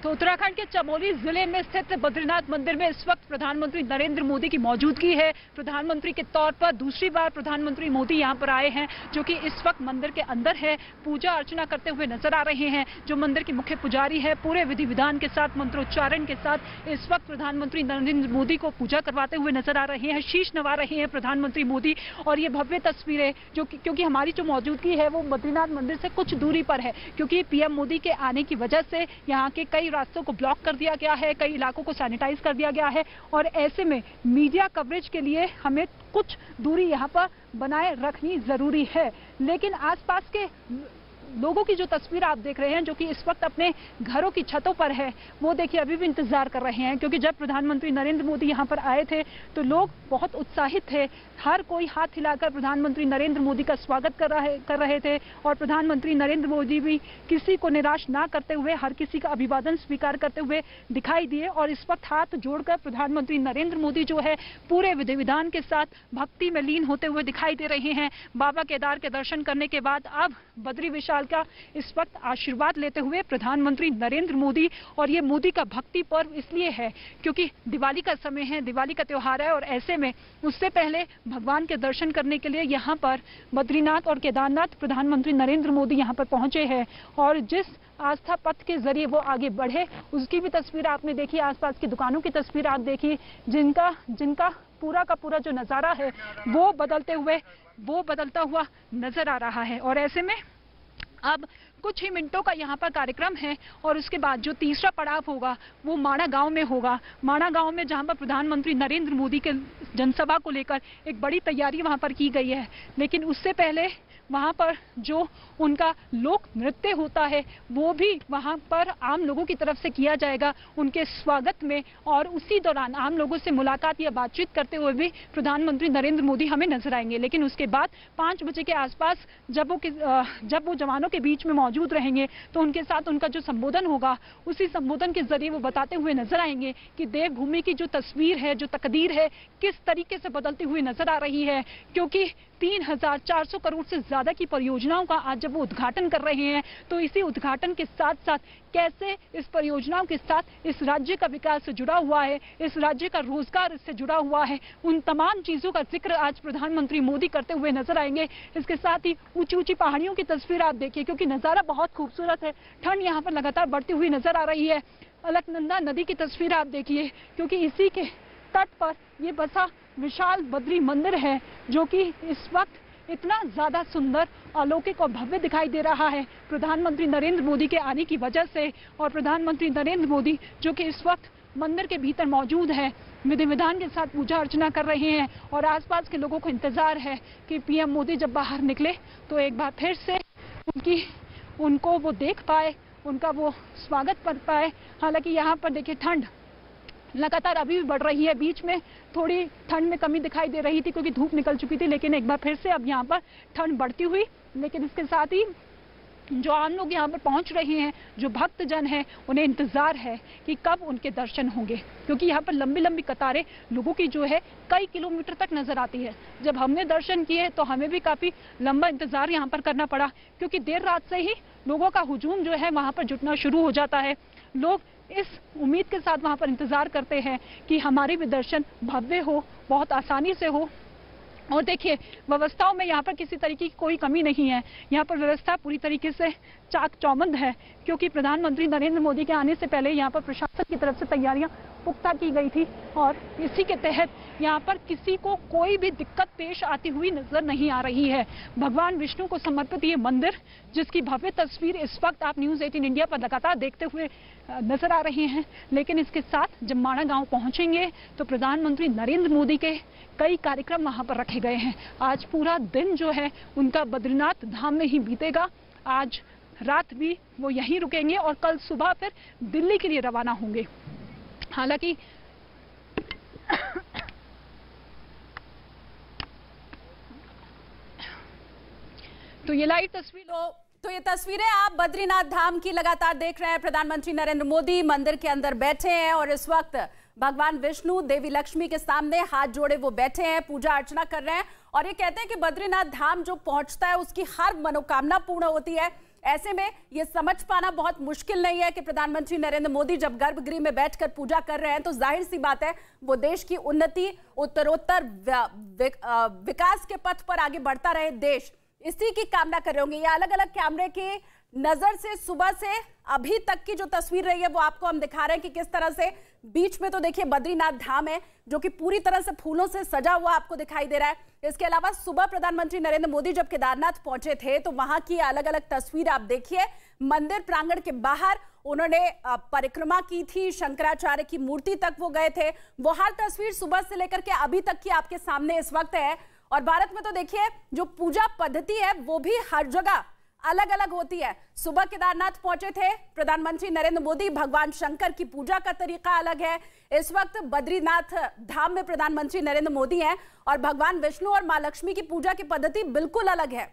तो उत्तराखंड के चमोली जिले में स्थित बद्रीनाथ मंदिर में इस वक्त प्रधानमंत्री नरेंद्र मोदी की मौजूदगी है। प्रधानमंत्री के तौर पर दूसरी बार प्रधानमंत्री मोदी यहां पर आए हैं, जो कि इस वक्त मंदिर के अंदर है, पूजा अर्चना करते हुए नजर आ रहे हैं। जो मंदिर के मुख्य पुजारी है, पूरे विधि विधान के साथ, मंत्रोच्चारण के साथ इस वक्त प्रधानमंत्री नरेंद्र मोदी को पूजा करवाते हुए नजर आ रहे हैं, शीश नवा रहे हैं प्रधानमंत्री मोदी। और ये भव्य तस्वीरें जो क्योंकि हमारी जो मौजूदगी है वो बद्रीनाथ मंदिर से कुछ दूरी पर है, क्योंकि पीएम मोदी के आने की वजह से यहाँ के कई रास्तों को ब्लॉक कर दिया गया है, कई इलाकों को सैनिटाइज कर दिया गया है। और ऐसे में मीडिया कवरेज के लिए हमें कुछ दूरी यहाँ पर बनाए रखनी जरूरी है। लेकिन आसपास के लोगों की जो तस्वीर आप देख रहे हैं, जो कि इस वक्त अपने घरों की छतों पर है, वो देखिए अभी भी इंतजार कर रहे हैं, क्योंकि जब प्रधानमंत्री नरेंद्र मोदी यहाँ पर आए थे तो लोग बहुत उत्साहित थे। हर कोई हाथ हिलाकर प्रधानमंत्री नरेंद्र मोदी का स्वागत कर रहे थे। और प्रधानमंत्री नरेंद्र मोदी भी किसी को निराश ना करते हुए हर किसी का अभिवादन स्वीकार करते हुए दिखाई दिए। और इस वक्त हाथ जोड़कर प्रधानमंत्री नरेंद्र मोदी जो है पूरे विधि विधान के साथ भक्ति में लीन होते हुए दिखाई दे रहे हैं। बाबा केदार के दर्शन करने के बाद अब बद्री विशाल का इस वक्त आशीर्वाद लेते हुए प्रधानमंत्री नरेंद्र मोदी। और ये मोदी का भक्ति पर्व इसलिए है क्योंकि दिवाली का समय है, दिवाली का त्योहार है, और ऐसे में उससे पहले भगवान के दर्शन करने के लिए यहाँ पर बद्रीनाथ और केदारनाथ प्रधानमंत्री नरेंद्र मोदी यहाँ पर पहुंचे हैं। और जिस आस्था पथ के जरिए वो आगे बढ़े उसकी भी तस्वीर आपने देखी, आसपास की दुकानों की तस्वीर आप देखी, जिनका पूरा का पूरा जो नजारा है वो बदलता हुआ नजर आ रहा है। और ऐसे में अब कुछ ही मिनटों का यहाँ पर कार्यक्रम है और उसके बाद जो तीसरा पड़ाव होगा वो माणा गांव में होगा। माणा गांव में जहाँ पर प्रधानमंत्री नरेंद्र मोदी के जनसभा को लेकर एक बड़ी तैयारी वहाँ पर की गई है। लेकिन उससे पहले वहाँ पर जो उनका लोक नृत्य होता है वो भी वहाँ पर आम लोगों की तरफ से किया जाएगा उनके स्वागत में। और उसी दौरान आम लोगों से मुलाकात या बातचीत करते हुए भी प्रधानमंत्री नरेंद्र मोदी हमें नजर आएंगे। लेकिन उसके बाद 5 बजे के आसपास जब वो जवानों के बीच में मौजूद रहेंगे तो उनके साथ उनका जो संबोधन होगा उसी संबोधन के जरिए वो बताते हुए नजर आएंगे कि देवभूमि की जो तस्वीर है, जो तकदीर है, किस तरीके से बदलती हुई नजर आ रही है। क्योंकि 3400 करोड़ से ज्यादा की परियोजनाओं का आज जब वो उद्घाटन कर रहे हैं तो इसी उद्घाटन के साथ साथ कैसे इस परियोजनाओं के साथ इस राज्य का विकास जुड़ा हुआ है, इस राज्य का रोजगार इससे जुड़ा हुआ है, उन तमाम चीजों का जिक्र आज प्रधानमंत्री मोदी करते हुए नजर आएंगे। इसके साथ ही ऊंची ऊंची पहाड़ियों की तस्वीर आप देखिए, क्योंकि नजारा बहुत खूबसूरत है। ठंड यहाँ पर लगातार बढ़ती हुई नजर आ रही है। अलकनंदा नदी की तस्वीर आप देखिए, क्योंकि इसी के तट पर ये बसा विशाल बद्री मंदिर है, जो कि इस वक्त इतना ज्यादा सुंदर, अलौकिक और भव्य दिखाई दे रहा है प्रधानमंत्री नरेंद्र मोदी के आने की वजह से। और प्रधानमंत्री नरेंद्र मोदी जो कि इस वक्त मंदिर के भीतर मौजूद है, विधि विधान के साथ पूजा अर्चना कर रहे हैं। और आसपास के लोगों को इंतजार है कि पीएम मोदी जब बाहर निकले तो एक बार फिर से उनको वो देख पाए, उनका वो स्वागत कर पाए। हालांकि यहाँ पर देखिए ठंड लगातार अभी भी बढ़ रही है। बीच में थोड़ी ठंड में कमी दिखाई दे रही थी क्योंकि धूप निकल चुकी थी, लेकिन एक बार फिर से अब यहाँ पर ठंड बढ़ती हुई। लेकिन इसके साथ ही जो आम लोग यहाँ पर पहुंच रहे हैं, जो भक्तजन हैं, उन्हें इंतजार है कि कब उनके दर्शन होंगे, क्योंकि यहाँ पर लंबी लंबी कतारें लोगों की जो है कई किलोमीटर तक नजर आती है। जब हमने दर्शन किए तो हमें भी काफी लंबा इंतजार यहाँ पर करना पड़ा, क्योंकि देर रात से ही लोगों का हुजूम जो है वहाँ पर जुटना शुरू हो जाता है। लोग इस उम्मीद के साथ वहाँ पर इंतजार करते हैं कि हमारे भी दर्शन भव्य हो, बहुत आसानी से हो। और देखिए व्यवस्थाओं में यहाँ पर किसी तरीके की कोई कमी नहीं है। यहाँ पर व्यवस्था पूरी तरीके से चाक चौबंद है, क्योंकि प्रधानमंत्री नरेंद्र मोदी के आने से पहले यहाँ पर प्रशासन की तरफ से तैयारियां पुख्ता की गई थी। और इसी के तहत यहाँ पर किसी को कोई भी दिक्कत पेश आती हुई नजर नहीं आ रही है। भगवान विष्णु को समर्पित ये मंदिर, जिसकी भव्य तस्वीर इस वक्त आप न्यूज़ 18 इंडिया पर लगातार देखते हुए नजर आ रहे हैं। लेकिन इसके साथ जब माणा गांव पहुंचेंगे तो प्रधानमंत्री नरेंद्र मोदी के कई कार्यक्रम वहां पर रखे गए हैं। आज पूरा दिन जो है उनका बद्रीनाथ धाम में ही बीतेगा। आज रात भी वो यहीं रुकेंगे और कल सुबह फिर दिल्ली के लिए रवाना होंगे। हालांकि तो ये लाइव तस्वीर तो ये तस्वीरें आप बद्रीनाथ धाम की लगातार देख रहे हैं। प्रधानमंत्री नरेंद्र मोदी मंदिर के अंदर बैठे हैं और इस वक्त भगवान विष्णु, देवी लक्ष्मी के सामने हाथ जोड़े वो बैठे हैं, पूजा अर्चना कर रहे हैं। और ये कहते हैं कि बद्रीनाथ धाम जो पहुंचता है उसकी हर मनोकामना पूर्ण होती है। ऐसे में ये समझ पाना बहुत मुश्किल नहीं है कि प्रधानमंत्री नरेंद्र मोदी जब गर्भगृह में बैठकर पूजा कर रहे हैं तो जाहिर सी बात है वो देश की उन्नति, उत्तरोत्तर विकास के पथ पर आगे बढ़ता रहे देश, इसी की कामना कर रहे होंगे। ये अलग अलग कैमरे की नजर से सुबह से अभी तक की जो तस्वीर रही है वो आपको हम दिखा रहे हैं कि किस तरह से बीच में तो देखिए बद्रीनाथ धाम है जो कि पूरी तरह से फूलों से सजा हुआ आपको दिखाई दे रहा है। इसके अलावा सुबह प्रधानमंत्री नरेंद्र मोदी जब केदारनाथ पहुंचे थे तो वहां की अलग अलग तस्वीर आप देखिए। मंदिर प्रांगण के बाहर उन्होंने परिक्रमा की थी, शंकराचार्य की मूर्ति तक वो गए थे। वो हर तस्वीर सुबह से लेकर के अभी तक की आपके सामने इस वक्त है। और भारत में तो देखिए जो पूजा पद्धति है वो भी हर जगह अलग अलग होती है। सुबह केदारनाथ पहुंचे थे प्रधानमंत्री नरेंद्र मोदी, भगवान शंकर की पूजा का तरीका अलग है। इस वक्त बद्रीनाथ धाम में प्रधानमंत्री नरेंद्र मोदी हैं और भगवान विष्णु और मां लक्ष्मी की पूजा की पद्धति बिल्कुल अलग है।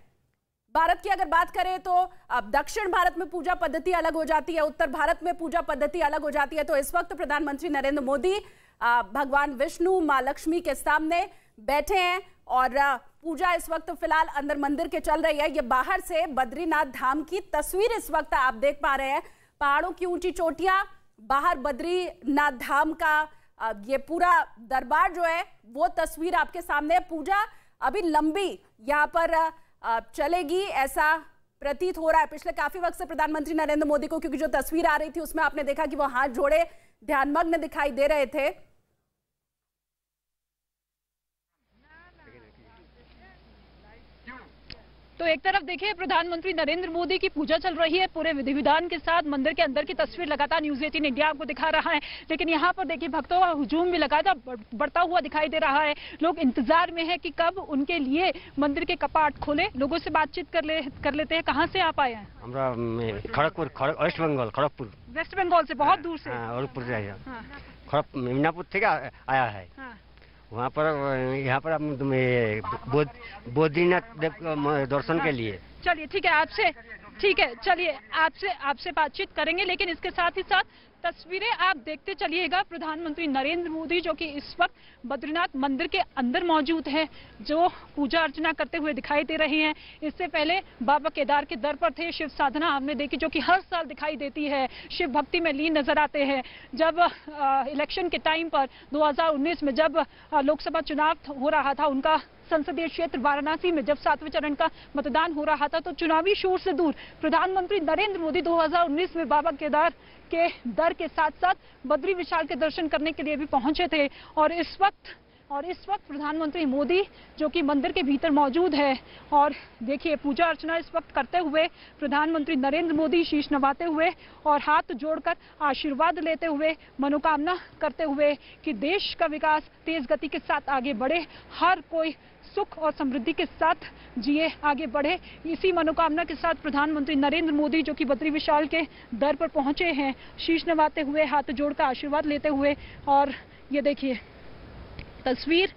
भारत की अगर बात करें तो अब दक्षिण भारत में पूजा पद्धति अलग हो जाती है, उत्तर भारत में पूजा पद्धति अलग हो जाती है। तो इस वक्त प्रधानमंत्री नरेंद्र मोदी भगवान विष्णु, मां लक्ष्मी के सामने बैठे हैं और पूजा इस वक्त फिलहाल अंदर मंदिर के चल रही है। ये बाहर से बद्रीनाथ धाम की तस्वीर इस वक्त आप देख पा रहे हैं। पहाड़ों की ऊंची चोटियां, बाहर बद्रीनाथ धाम का ये पूरा दरबार जो है वो तस्वीर आपके सामने। पूजा अभी लंबी यहाँ पर चलेगी ऐसा प्रतीत हो रहा है। पिछले काफी वक्त से प्रधानमंत्री नरेंद्र मोदी को, क्योंकि जो तस्वीर आ रही थी उसमें आपने देखा कि वो हाथ जोड़े ध्यानमग्न दिखाई दे रहे थे। तो एक तरफ देखिए प्रधानमंत्री नरेंद्र मोदी की पूजा चल रही है पूरे विधि विधान के साथ। मंदिर के अंदर की तस्वीर लगातार न्यूज़ 18 इंडिया आपको दिखा रहा है, लेकिन यहाँ पर देखिए भक्तों का हुजूम भी लगातार बढ़ता हुआ दिखाई दे रहा है। लोग इंतजार में है कि कब उनके लिए मंदिर के कपाट खोले। लोगों से बातचीत कर लेते हैं। कहाँ से आप आए हैं? खड़गपुर, वेस्ट बंगाल, खड़गपुर। वेस्ट बंगाल से बहुत दूर से? मीनापुर से आया है। वहाँ पर यहाँ पर हम बद्रीनाथ देव दर्शन के लिए। चलिए ठीक है चलिए आपसे बातचीत करेंगे, लेकिन इसके साथ ही साथ तस्वीरें आप देखते चलिएगा। प्रधानमंत्री नरेंद्र मोदी जो कि इस वक्त बद्रीनाथ मंदिर के अंदर मौजूद हैं, जो पूजा अर्चना करते हुए दिखाई दे रहे हैं। इससे पहले बाबा केदार के दर पर थे। शिव साधना हमने देखी जो कि हर साल दिखाई देती है, शिव भक्ति में लीन नजर आते हैं। जब इलेक्शन के टाइम पर 2019 में जब लोकसभा चुनाव हो रहा था, उनका संसदीय क्षेत्र वाराणसी में जब 7वें चरण का मतदान हो रहा था, तो चुनावी शोर से दूर प्रधानमंत्री नरेंद्र मोदी 2019 में बाबा केदार के दर के साथ साथ बद्री विशाल के दर्शन करने के लिए भी पहुंचे थे। और इस वक्त प्रधानमंत्री मोदी जो कि मंदिर के भीतर मौजूद है और देखिए पूजा अर्चना इस वक्त करते हुए प्रधानमंत्री नरेंद्र मोदी शीश नवाते हुए और हाथ जोड़कर आशीर्वाद लेते हुए, मनोकामना करते हुए कि देश का विकास तेज गति के साथ आगे बढ़े, हर कोई सुख और समृद्धि के साथ जिए, आगे बढ़े। इसी मनोकामना के साथ प्रधानमंत्री नरेंद्र मोदी जो कि बद्री विशाल के दर पर पहुंचे हैं, शीश नवाते हुए, हाथ जोड़कर आशीर्वाद लेते हुए। और ये देखिए तस्वीर